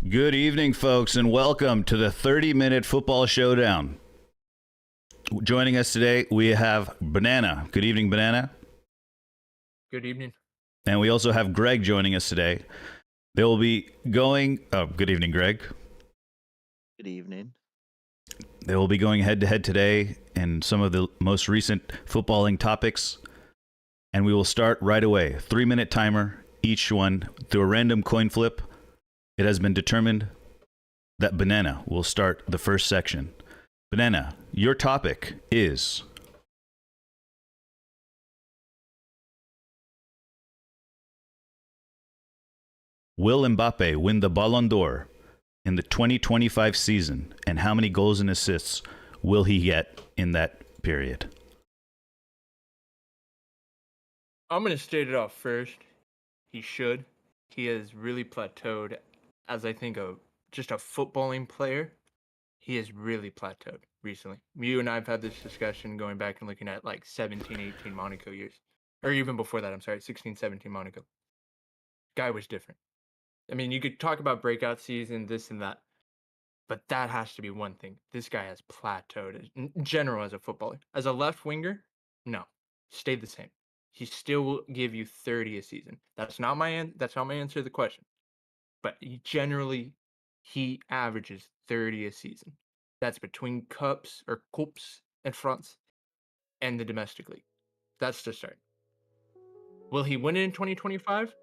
Good evening, folks, and welcome to the 30-minute football showdown. Joining us today, we have Banana. Good evening, Banana. Good evening. And we also have Greg joining us today. They will be going... Oh, good evening, Greg. Good evening. They will be going head-to-head today in some of the most recent footballing topics. And we will start right away. 3-minute timer, each one, through a random coin flip. It has been determined that Banana will start the first section. Banana, your topic is... Will Mbappe win the Ballon d'Or in the 2025 season, and how many goals and assists will he get in that period? I'm going to state it off first. He should. He has really plateaued as I think just a footballing player. He has really plateaued recently. You and I have had this discussion going back and looking at like 17, 18 Monaco years. Or even before that, 16, 17 Monaco. Guy was different. I mean, you could talk about breakout season, this and that. But that has to be one thing. This guy has plateaued in general as a footballer. As a left winger, no. Stayed the same. He still will give you 30 a season. That's not my answer to the question. But he averages 30 a season. That's between cups and France and the domestic league. That's the start. Will he win it in 2025?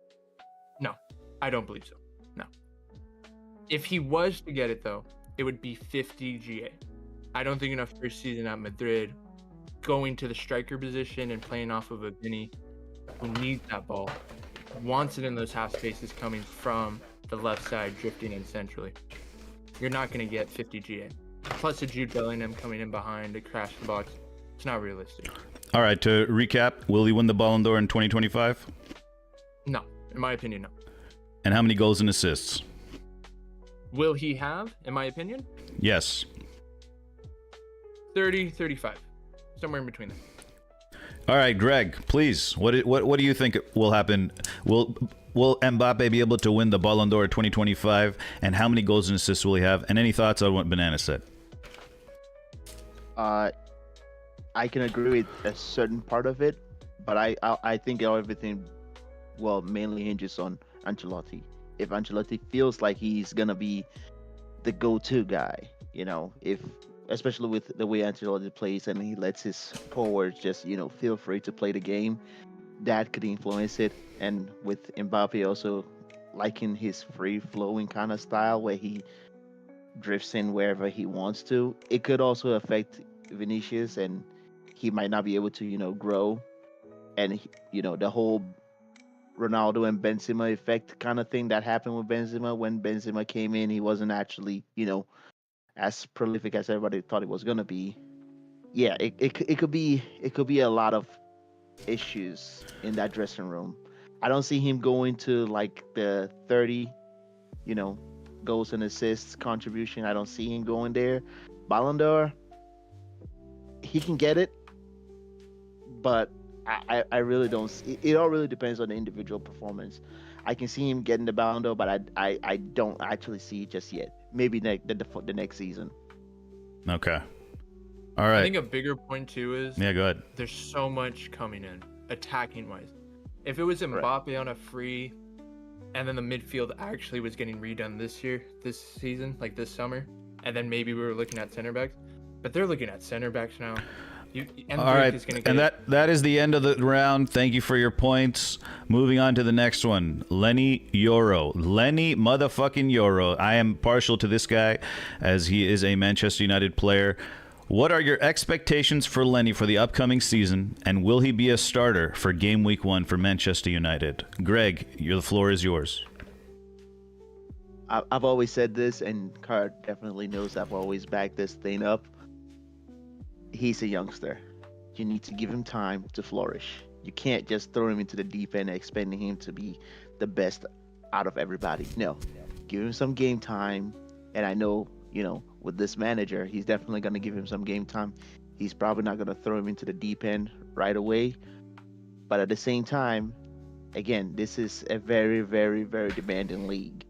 No, I don't believe so. No. If he was to get it, though, it would be 50 GA. I don't think enough first season at Madrid, going to the striker position and playing off of a Vinny who needs that ball, wants it in those half spaces coming from the left side, drifting in centrally. You're not going to get 50 GA. Plus a Jude Bellingham coming in behind to crash the box. It's not realistic. All right, to recap, will he win the Ballon d'Or in 2025? No, in my opinion, no. And how many goals and assists? Will he have, in my opinion? Yes. 30, 35. Somewhere in between them. All right, Greg, please. What do you think will happen? Will Mbappe be able to win the Ballon d'Or 2025? And how many goals and assists will he have? And any thoughts on what Banana said? I can agree with a certain part of it, but I think everything, mainly hinges on Ancelotti. If Ancelotti feels like he's gonna be the go-to guy, especially with the way Ancelotti plays and he lets his forwards just, feel free to play the game, that could influence it. And with Mbappe also liking his free-flowing kind of style where he drifts in wherever he wants to, it could also affect Vinicius and he might not be able to, grow. And, the whole Ronaldo and Benzema effect kind of thing that happened with Benzema. When Benzema came in, he wasn't actually, as prolific as everybody thought it was gonna be. Yeah, it could be a lot of issues in that dressing room. I don't see him going to like the 30, goals and assists contribution. I don't see him going there. Ballon d'Or, he can get it, but I really don't see, it all really depends on the individual performance. I can see him getting the Ballon d'Or, but I don't actually see it just yet. Maybe the next season. Okay. All right. I think a bigger point too is Yeah, go ahead. there's so much coming in, attacking wise. If it was Mbappe on a free, and then the midfield actually was getting redone this season, like this summer, and then maybe we were looking at center backs, but they're looking at center backs now. All right, and that is the end of the round. Thank you for your points. Moving on to the next one, Yoro. Lenny motherfucking Yoro. I am partial to this guy as he is a Manchester United player. What are your expectations for Lenny for the upcoming season, and will he be a starter for game week 1 for Manchester United? Greg, the floor is yours. I've always said this, and Card definitely knows I've always backed this thing up. He's a youngster. You need to give him time to flourish. You can't just throw him into the deep end expecting him to be the best out of everybody. No, give him some game time. And I know, with this manager, he's definitely going to give him some game time. He's probably not going to throw him into the deep end right away. But at the same time, again, this is a very, very, very demanding league.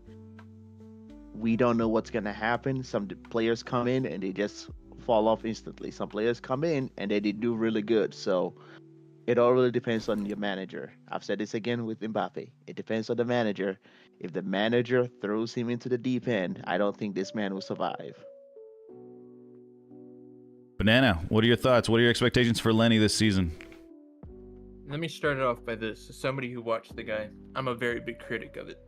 we don't know what's gonna happen. Some players come in and they just fall off instantly. Some players come in and they do really good. So it all really depends on your manager. I've said this again with Mbappe. It depends on the manager. If the manager throws him into the deep end, I don't think this man will survive. Banana, what are your thoughts? What are your expectations for Lenny this season? Let me start it off by this. As somebody who watched the guy, I'm a very big critic of it.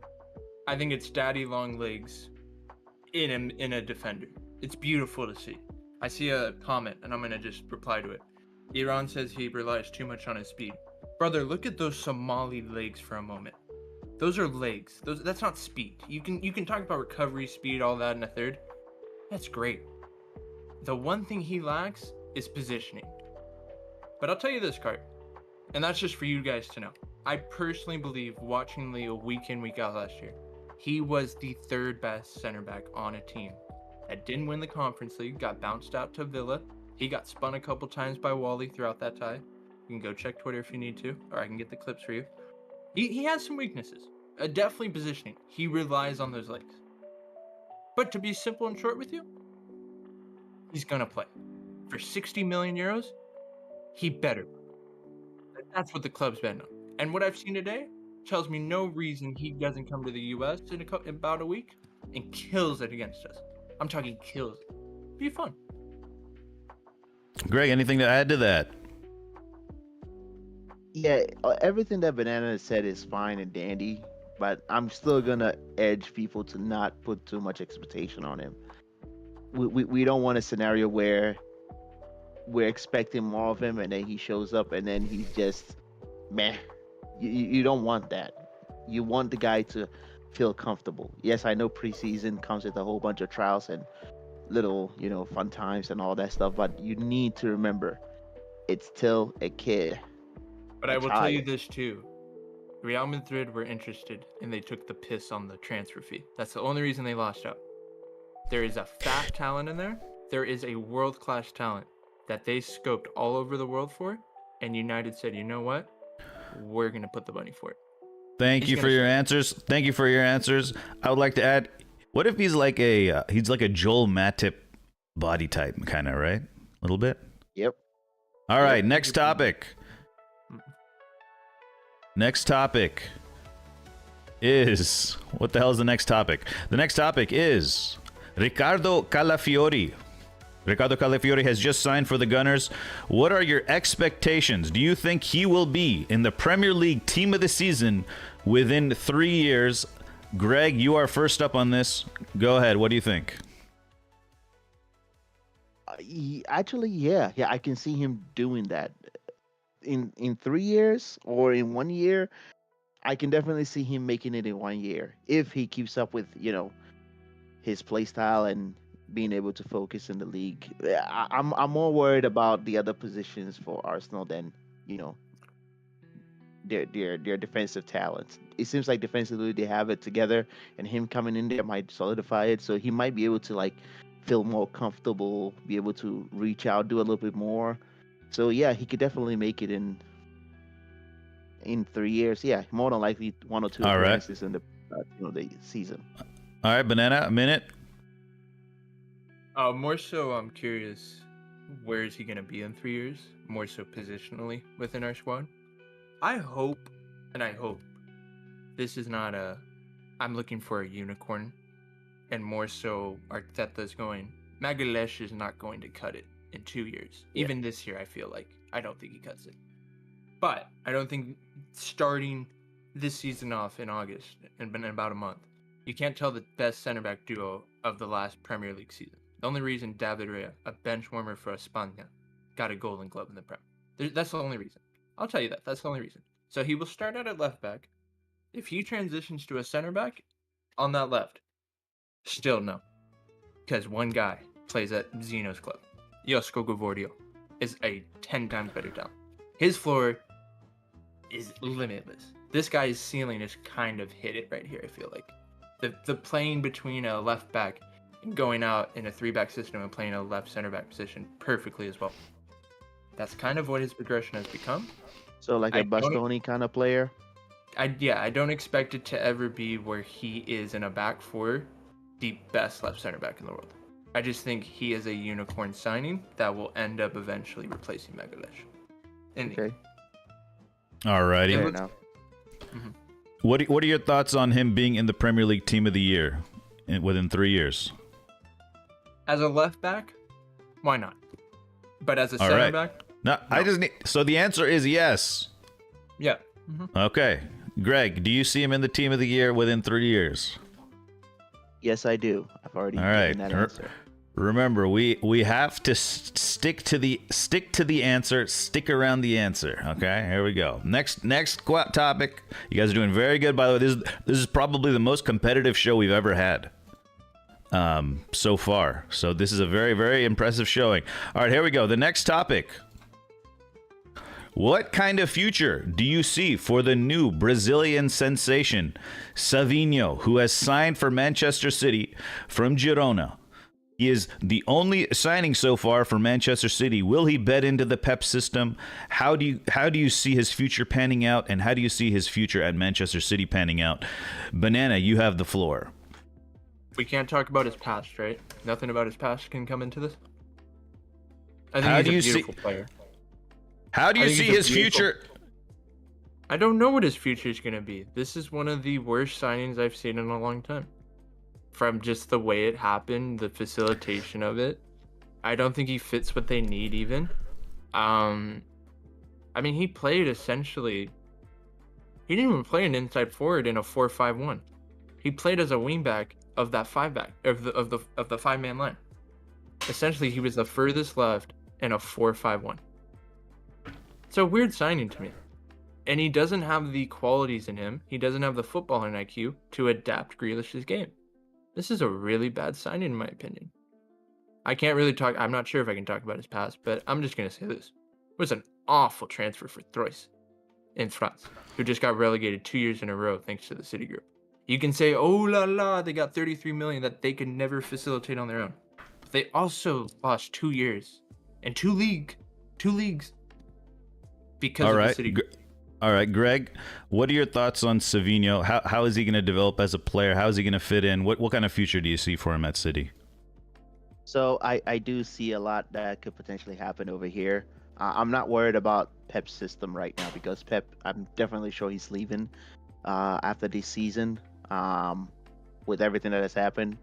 I think it's daddy long legs in a defender. It's beautiful to see. I see a comment and I'm going to just reply to it. Iran says he relies too much on his speed. Brother, look at those Somali legs for a moment. Those are legs. That's not speed. You can talk about recovery, speed, all that in a third. That's great. The one thing he lacks is positioning. But I'll tell you this, Cart, and that's just for you guys to know. I personally believe, watching Leo week in, week out last year, he was the third best center back on a team that didn't win the Conference League, got bounced out to Villa. He got spun a couple times by Wally throughout that tie. You can go check Twitter if you need to, or I can get the clips for you. He has some weaknesses. Definitely positioning. He relies on those legs. But to be simple and short with you, he's going to play. For 60 million euros, he better. That's what the club's betting on. And what I've seen today tells me no reason he doesn't come to the U.S. in about a week and kills it against us. I'm talking kills it. Be fun. Greg, anything to add to that? Yeah, everything that Banana said is fine and dandy, but I'm still gonna edge people to not put too much expectation on him. We don't want a scenario where we're expecting more of him and then he shows up and then he's just meh. You don't want that. You want the guy to feel comfortable. Yes, I know preseason comes with a whole bunch of trials and little, fun times and all that stuff, but you need to remember it's still a kid. But I will tell you this too. Real Madrid were interested and they took the piss on the transfer fee. That's the only reason they lost out. There is a fat talent in there. There is a world-class talent that they scoped all over the world for, and United said, you know what? We're going to put the money for it. Thank you for your answers. Thank you for your answers. I would like to add, what if he's like a Joel Matip body type, kind of, right? A little bit? Yep. All right, next topic. Next topic is... What the hell is the next topic? The next topic is Ricardo Calafiori. Ricardo Calafiori has just signed for the Gunners. What are your expectations? Do you think he will be in the Premier League Team of the Season within 3 years? Greg, you are first up on this. Go ahead. What do you think? Actually, yeah, I can see him doing that. In 3 years or in 1 year, I can definitely see him making it in 1 year if he keeps up with his play style and being able to focus in the league. I'm more worried about the other positions for Arsenal than their defensive talents. It seems like defensively they have it together, and him coming in there might solidify it. So he might be able to feel more comfortable, be able to reach out, do a little bit more. So yeah, he could definitely make it in 3 years. Yeah, more than likely 1 or 2 appearances in the the season. All right, Banana, a minute. More so, I'm curious, where is he going to be in 3 years? More so positionally within our squad. I hope this is not I'm looking for a unicorn, and more so Arteta's going, Magalhaes is not going to cut it in 2 years. Yeah. Even this year, I don't think he cuts it. But I don't think starting this season off in August, in about a month, you can't tell the best center back duo of the last Premier League season. The only reason David Raya, a bench warmer for España, got a Golden Glove in the Prem. That's the only reason. I'll tell you that. That's the only reason. So he will start out at left back. If he transitions to a center back on that left, still no. Because one guy plays at Zeno's club. Josko Gavordio is a 10 times better talent. His floor is limitless. This guy's ceiling is kind of hit it right here, I feel like. The playing between a left back and going out in a 3-back system and playing a left center back position perfectly as well. That's kind of what his progression has become. So like a Bastoni kind of player? I don't expect it to ever be where he is in a back four the best left center back in the world. I just think he is a unicorn signing that will end up eventually replacing Magalesh. Okay. Alrighty. Fair enough. What are your thoughts on him being in the Premier League Team of the Year within 3 years? As a left back, why not? But as a All center right. back, No, I just need. So the answer is yes. yeah. Okay, Greg, do you see him in the Team of the Year within 3 years? Yes, I do. I've already All given right. that answer. Remember, we have to stick to the answer, stick around the answer. Okay, here we go. Next topic. You guys are doing very good, by the way. This is probably the most competitive show we've ever had so far. So this is a very, very impressive showing. All right, here we go. The next topic. What kind of future do you see for the new Brazilian sensation, Savinho, who has signed for Manchester City from Girona? He is the only signing so far for Manchester City. Will he bet into the Pep system? How do you see his future panning out, and how do you see his future at Manchester City panning out? Banana, you have the floor. We can't talk about his past, right? Nothing about his past can come into this. I think How do he's you a see- beautiful player. How do you I think see he's a his beautiful- future? I don't know what his future is going to be. This is one of the worst signings I've seen in a long time. From just the way it happened, the facilitation of it. I don't think he fits what they need even. I mean, he played essentially... He didn't even play an inside forward in a 4-5-1. He played as a wingback of that 5-back, of the 5-man line. Essentially, he was the furthest left in a 4-5-1. It's a weird signing to me. And he doesn't have the qualities in him. He doesn't have the footballing IQ to adapt Grealish's game. This is a really bad signing, in my opinion. I can't really talk. I'm not sure if I can talk about his past, but I'm just going to say this. It was an awful transfer for Troyes in France, who just got relegated 2 years in a row thanks to the City Group. You can say, oh la la, they got 33 million that they could never facilitate on their own. But they also lost 2 years and two leagues because of the City Group. All right, Greg, what are your thoughts on Savinho? How is he going to develop as a player? How is he going to fit in? What kind of future do you see for him at City? So I do see a lot that could potentially happen over here. I'm not worried about Pep's system right now because Pep, I'm definitely sure he's leaving after this season with everything that has happened.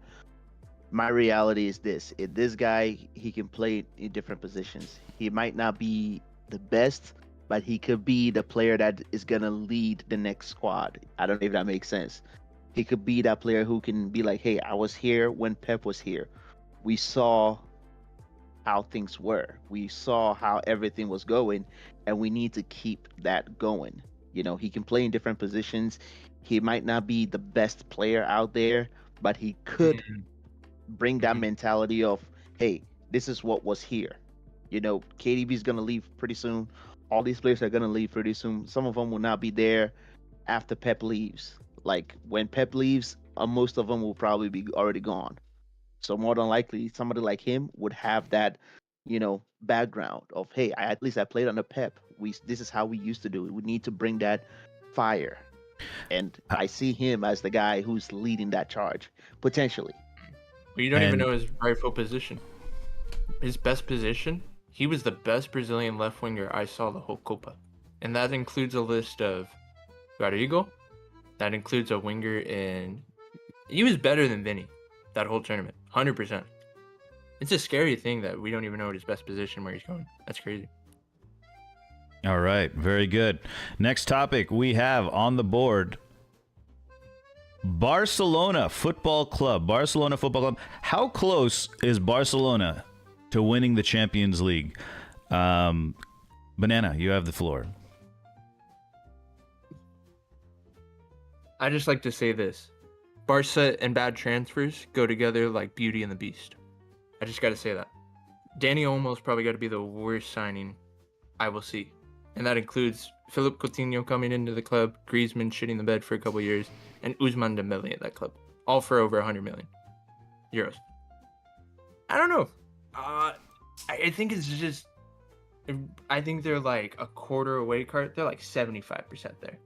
My reality is this. If this guy, he can play in different positions. He might not be the best, but he could be the player that is going to lead the next squad. I don't know if that makes sense. He could be that player who can be like, hey, I was here when Pep was here. We saw how things were. We saw how everything was going, and we need to keep that going. You know, he can play in different positions. He might not be the best player out there, but he could bring that mentality of, hey, this is what was here. You know, KDB is going to leave pretty soon. All these players are going to leave pretty soon. Some of them will not be there after Pep leaves. Like, when Pep leaves, most of them will probably be already gone. So more than likely, somebody like him would have that, you know, background of, hey, at least I played under Pep. This is how we used to do it. We need to bring that fire. And I see him as the guy who's leading that charge, potentially. Well, you don't even know his rightful position. His best position? He was the best Brazilian left winger I saw the whole Copa. And that includes a list of Rodrigo. That includes a winger in... He was better than Vinny that whole tournament. 100%. It's a scary thing that we don't even know what his best position where he's going. That's crazy. All right, very good. Next topic we have on the board. Barcelona Football Club. Barcelona Football Club. How close is Barcelona to winning the Champions League? Banana, you have the floor. I just like to say this. Barca and bad transfers go together like Beauty and the Beast. I just got to say that. Dani Olmo's probably got to be the worst signing I will see. And that includes Philip Coutinho coming into the club, Griezmann shitting the bed for a couple years, and Ousmane Dembele at that club. All for over 100 million euros. I don't know. I think it's just... I think they're like a quarter away card. They're like 75% there.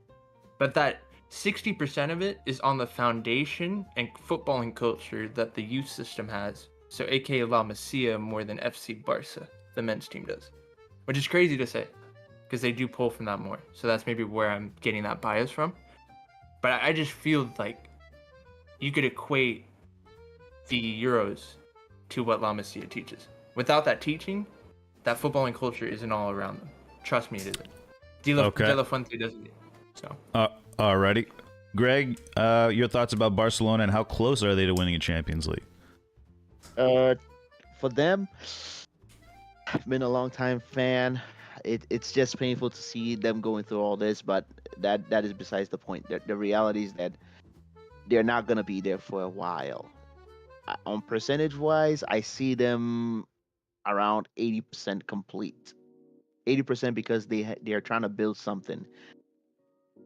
But that 60% of it is on the foundation and footballing culture that the youth system has. So, aka La Masia more than FC Barca, the men's team does. Which is crazy to say, because they do pull from that more. So that's maybe where I'm getting that bias from. But I just feel like you could equate the Euros to what La Masia teaches. Without that teaching, that footballing culture isn't all around them. Trust me, it isn't. De La Fuente doesn't. So. Alrighty. Greg, your thoughts about Barcelona and how close are they to winning a Champions League? For them, I've been a long time fan. It's just painful to see them going through all this, but that is besides the point. The reality is that they're not gonna be there for a while. On percentage wise, I see them around 80% complete. 80% because they are trying to build something,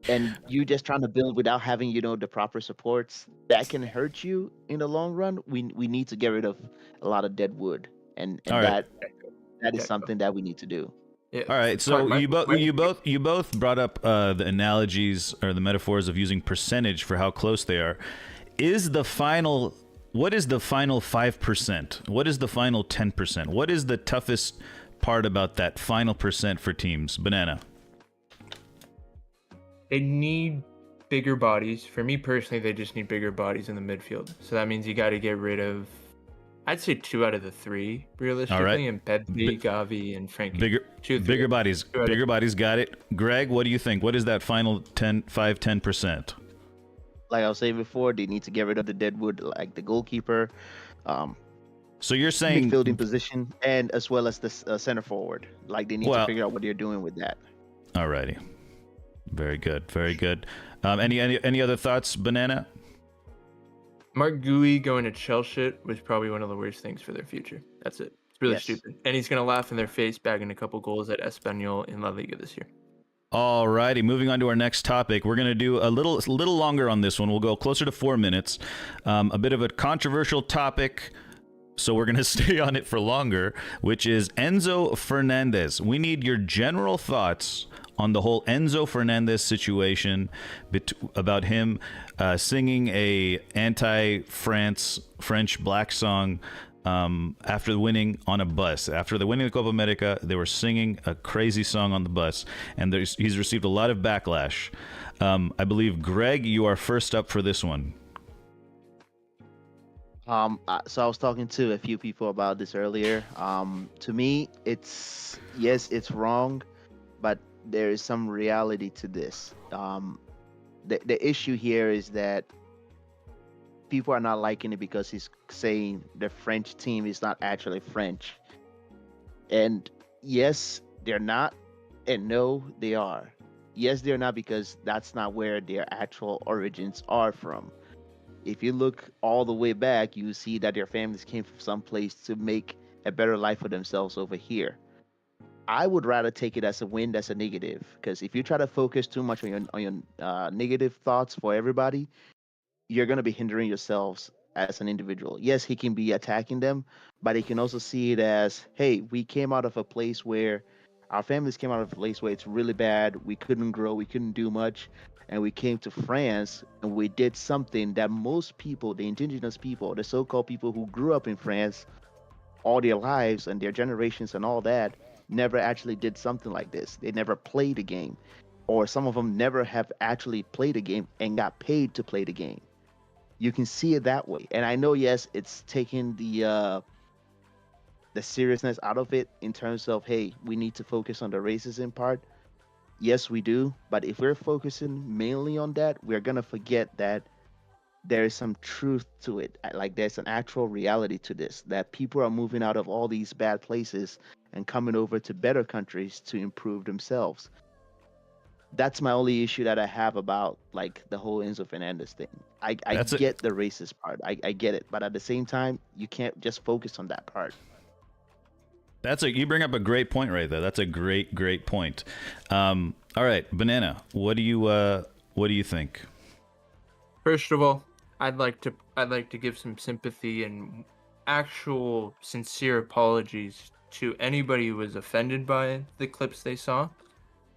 and you just trying to build without having the proper supports, that can hurt you in the long run. We need to get rid of a lot of dead wood, and All right. that is something that we need to do. Yeah. All right, so you both brought up the analogies or the metaphors of using percentage for how close they are. What is the final 5%? What is the final 10%? What is the toughest part about that final percent for teams? Banana. They need bigger bodies. For me personally, they just need bigger bodies in the midfield. So that means you got to get rid of, I'd say 2 out of the 3 realistically, right. and Pedri, Gavi, and Frankie. Bigger bodies. Bigger bodies. Got it. Greg, what do you think? What is that final 10%? Like I was saying before, they need to get rid of the deadwood, like the goalkeeper, so you're saying midfielding position, and as well as the center forward. Like they need to figure out what they're doing with that. Alrighty. Very good. Very good. Any other thoughts, Banana? Mark Gui going to Chelsea was probably one of the worst things for their future. That's it. It's really stupid. And he's going to laugh in their face bagging a couple goals at Espanyol in La Liga this year. Alrighty, moving on to our next topic. We're going to do a little longer on this one. We'll go closer to 4 minutes. A bit of a controversial topic, so we're going to stay on it for longer, which is Enzo Fernandez. We need your general thoughts on the whole Enzo Fernandez situation, about him singing a French black song after winning on a bus. After the winning the Copa America, they were singing a crazy song on the bus, and he's received a lot of backlash. I believe, Greg, you are first up for this one. So I was talking to a few people about this earlier. To me, it's wrong, but there is some reality to this. The issue here is that people are not liking it because he's saying the French team is not actually French. And yes, they're not, and no, they are. Yes, they're not, because that's not where their actual origins are from. If you look all the way back, you see that their families came from some place to make a better life for themselves over here. I would rather take it as a win that's a negative, because if you try to focus too much on your negative thoughts for everybody, you're going to be hindering yourselves as an individual. Yes, he can be attacking them, but he can also see it as, hey, we came out of a place where our families came out of a place where it's really bad. We couldn't grow, we couldn't do much, and we came to France and we did something that most people, the indigenous people, the so-called people who grew up in France all their lives and their generations and all that, never actually did something like this. They never played a game, or some of them never have actually played a game and got paid to play the game. You can see it that way. And I know, yes, it's taking the seriousness out of it in terms of, hey, we need to focus on the racism part. Yes, we do. But if we're focusing mainly on that, we're going to forget that there is some truth to it. Like there's an actual reality to this, that people are moving out of all these bad places and coming over to better countries to improve themselves. That's my only issue that I have about like the whole Enzo Fernandez thing. I get the racist part. I get it. But at the same time, you can't just focus on that part. You bring up a great point right there. That's a great point. All right, Banana, what do you think? First of all, I'd like to give some sympathy and actual sincere apologies to anybody who was offended by the clips they saw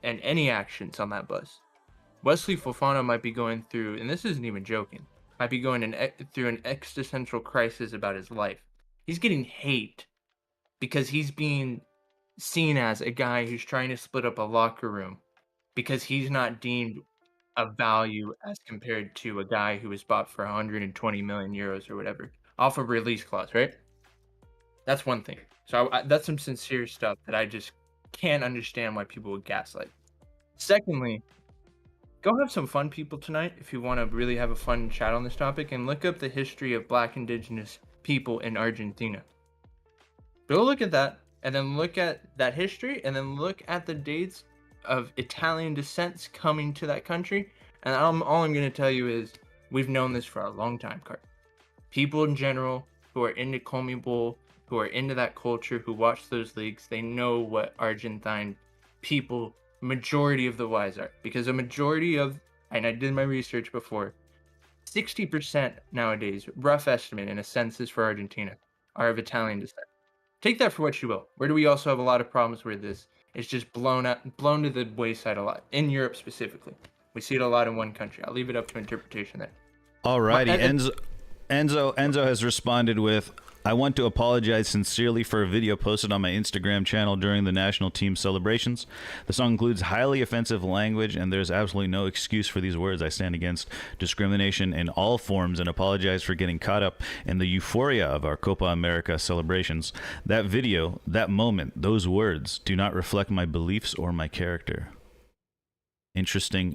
and any actions on that bus. Wesley Fofana might be going through, and this isn't even joking, might be going through an existential crisis about his life. He's getting hate because he's being seen as a guy who's trying to split up a locker room because he's not deemed a value as compared to a guy who was bought for 120 million euros or whatever off of release clause, right? That's one thing. So that's some sincere stuff that I just can't understand why people would gaslight. Secondly, go have some fun, people, tonight if you want to really have a fun chat on this topic, and look up the history of Black indigenous people in Argentina. Go look at that, and then look at that history, and then look at the dates of Italian descents coming to that country. And all I'm going to tell you is we've known this for a long time, Cart. People in general who are into CONMEBOL, who are into that culture, who watch those leagues, they know what Argentine people, majority of the wise are. Because a majority of, and I did my research before, 60% nowadays, rough estimate in a census for Argentina, are of Italian descent. Take that for what you will. Where do we also have a lot of problems where this is just blown to the wayside a lot, in Europe specifically. We see it a lot in one country. I'll leave it up to interpretation there. Alrighty, Enzo has responded with, I want to apologize sincerely for a video posted on my Instagram channel during the national team celebrations. The song includes highly offensive language, and there's absolutely no excuse for these words. I stand against discrimination in all forms and apologize for getting caught up in the euphoria of our Copa America celebrations. That video, that moment, those words do not reflect my beliefs or my character. Interesting,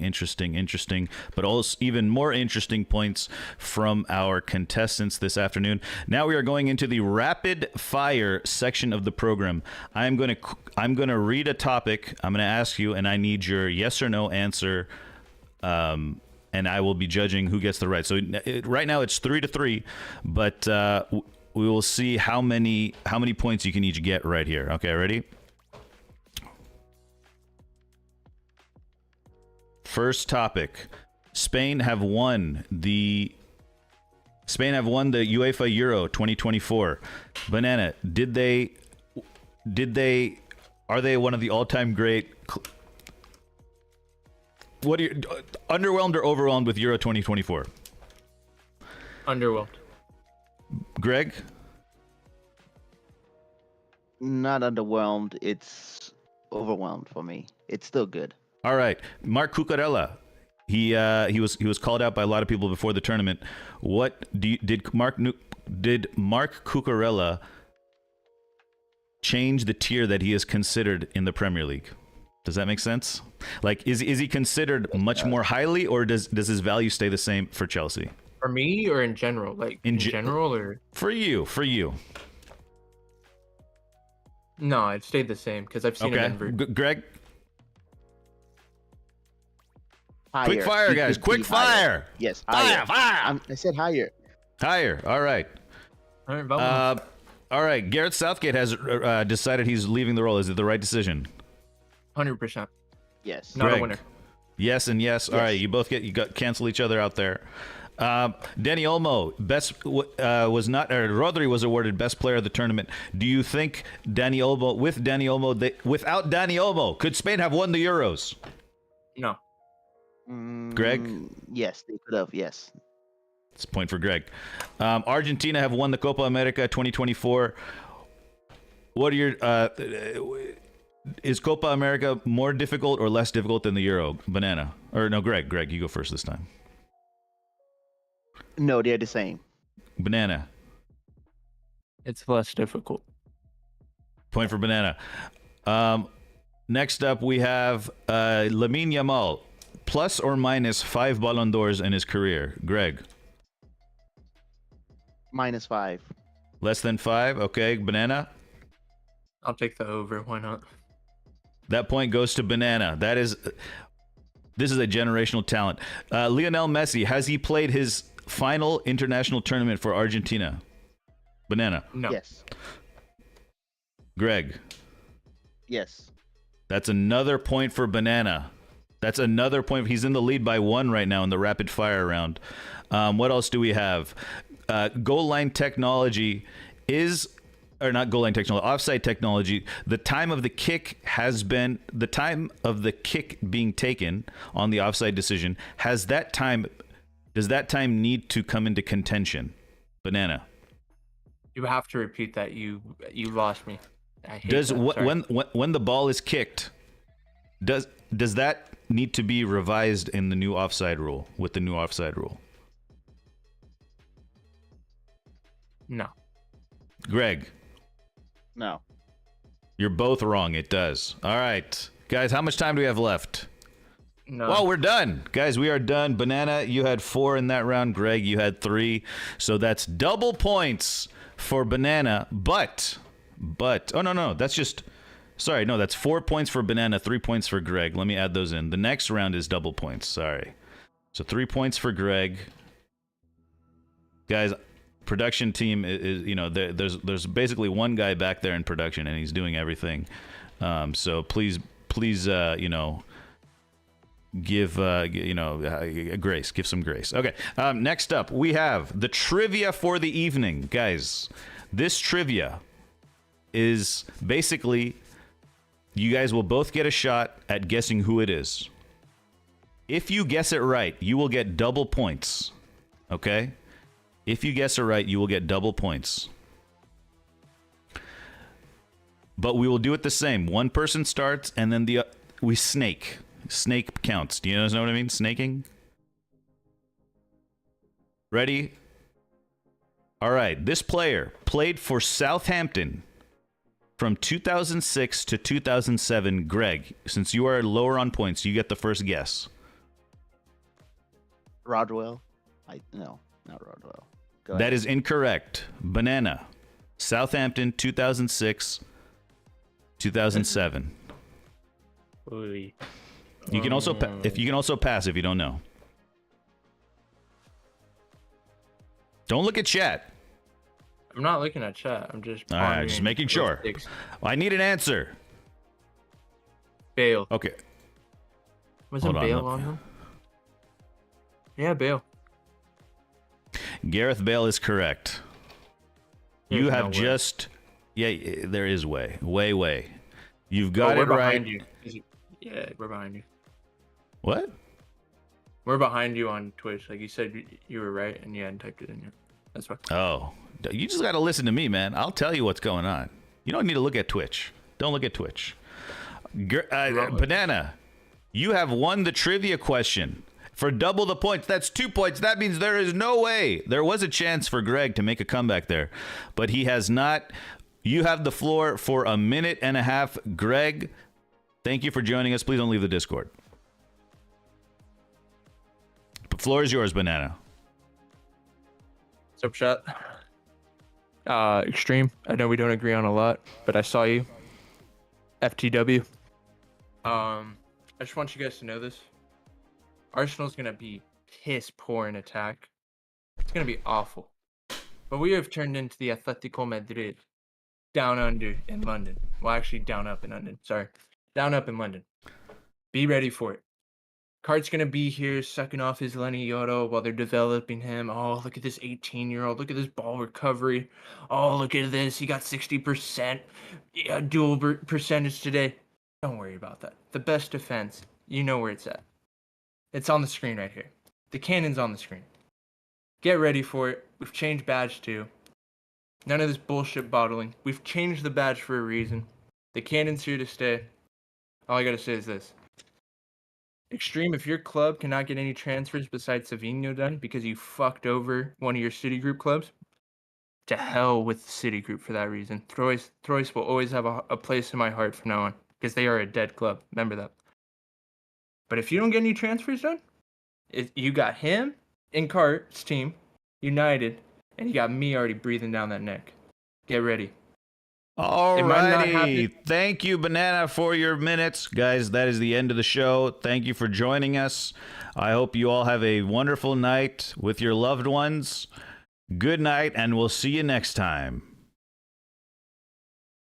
but also even more interesting points from our contestants this afternoon. Now we are going into the rapid fire section of the program. I'm going to read a topic. I'm going to ask you, and I need your yes or no answer. And I will be judging who gets the right. So right now it's 3-3, but we will see how many points you can each get right here. Okay, ready? First topic: Spain have won the UEFA Euro 2024. Banana, are they one of the all-time great? What are you, underwhelmed or overwhelmed with Euro 2024? Underwhelmed. Greg? Not underwhelmed. It's overwhelmed for me. It's still good. All right, Marc Cucurella. He was called out by a lot of people before the tournament. Did Marc Cucurella change the tier that he is considered in the Premier League? Does that make sense? Like, is he considered much more highly, or does his value stay the same for Chelsea? For me, or in general? Like in general, or for you? No, it stayed the same because I've seen him in Greg. Higher. Quick fire, guys! Quick fire! Yes, higher. Fire! I said higher. Higher. All right. All right. Gareth Southgate has decided he's leaving the role. Is it the right decision? 100%. Yes. Not a winner. Yes and yes. All right. You both cancel each other out there. Dani Olmo was not, or Rodri was awarded best player of the tournament. Do you think without Dani Olmo, could Spain have won the Euros? No. Greg? Yes, they could have. Yes. It's a point for Greg. Argentina have won the Copa America 2024. What are your is Copa America more difficult or less difficult than the Euro? Banana. Or no, Greg, you go first this time. No, they're the same. Banana. It's less difficult. Point for Banana. Next up, we have Lamine Yamal. Plus or minus 5 Ballon d'Ors in his career. Greg. -5. Less than 5? Okay. Banana? I'll take the over. Why not? That point goes to Banana. This is a generational talent. Lionel Messi, has he played his final international tournament for Argentina? Banana. No. Yes. Greg. Yes. That's another point for Banana. That's another point. He's in the lead by 1 right now in the rapid fire round. What else do we have? Goal line technology. Is or not goal line technology, offside technology, the time of the kick being taken on the offside decision, does that time need to come into contention? Banana. You have to repeat that. You lost me. I hate Does that. Sorry. when the ball is kicked, does that need to be revised in the new offside rule with the new offside rule? No. Greg. No. You're both wrong. It does. All right. Guys, how much time do we have left? No. Well, we're done. Guys, we are done. Banana, you had 4 in that round. Greg, you had 3. So that's double points for Banana. But, oh, no. That's 4 points for Banana, 3 points for Greg. Let me add those in. The next round is double points. Sorry. So 3 points for Greg. Guys, production team is there's basically one guy back there in production and he's doing everything, so please give grace, give some grace. Okay, next up we have the trivia for the evening. Guys, this trivia is basically you guys will both get a shot at guessing who it is. If you guess it right, you will get double points. Okay, if you guess it right, you will get double points. But we will do it the same. One person starts, and then we snake. Snake counts. Do you guys know what I mean? Snaking? Ready? All right. This player played for Southampton from 2006 to 2007. Greg, since you are lower on points, you get the first guess. Rodwell? No, not Rodwell. That is incorrect. Banana. Southampton, 2006, 2007. Oy. You can also pass if you don't know. Don't look at chat. I'm not looking at chat. I'm just. All right, just making sure. I need an answer. Bale. Okay. Wasn't Bale on him? Yeah, Bale. Gareth Bale is correct. There's you have no just... Yeah, there is way. You've got it right. Behind you. Yeah, we're behind you. What? We're behind you on Twitch. Like you said, you were right, and you hadn't typed it in yet. That's why. Oh. You just got to listen to me, man. I'll tell you what's going on. You don't need to look at Twitch. Don't look at Twitch. Banana, you have won the trivia question. For double the points, that's 2 points. That means there is no way. There was a chance for Greg to make a comeback there, but he has not. You have the floor for a minute and a half. Greg, thank you for joining us. Please don't leave the Discord. The floor is yours, Banana. What's up, chat? Extreme. I know we don't agree on a lot, but I saw you. FTW. I just want you guys to know this. Arsenal's gonna be piss poor in attack. It's gonna be awful. But we have turned into the Atletico Madrid down under in London. Well, actually, down up in London. Sorry, down up in London. Be ready for it. Cart's gonna be here sucking off his Lenny Yoro while they're developing him. Oh, look at this 18-year-old. Look at this ball recovery. Oh, look at this. He got 60%. Yeah, dual percentage today. Don't worry about that. The best defense, you know where it's at. It's on the screen right here. The cannon's on the screen. Get ready for it. We've changed badge too. None of this bullshit bottling. We've changed the badge for a reason. The cannon's here to stay. All I gotta say is this. Extreme, if your club cannot get any transfers besides Savinho done because you fucked over one of your Citigroup clubs, to hell with Citigroup for that reason. Troyes will always have a place in my heart from now on because they are a dead club. Remember that. But if you don't get any transfers done, you got him in Cart's team, United, and you got me already breathing down that neck. Get ready. Alrighty. Thank you, Banana, for your minutes. Guys, that is the end of the show. Thank you for joining us. I hope you all have a wonderful night with your loved ones. Good night, and we'll see you next time.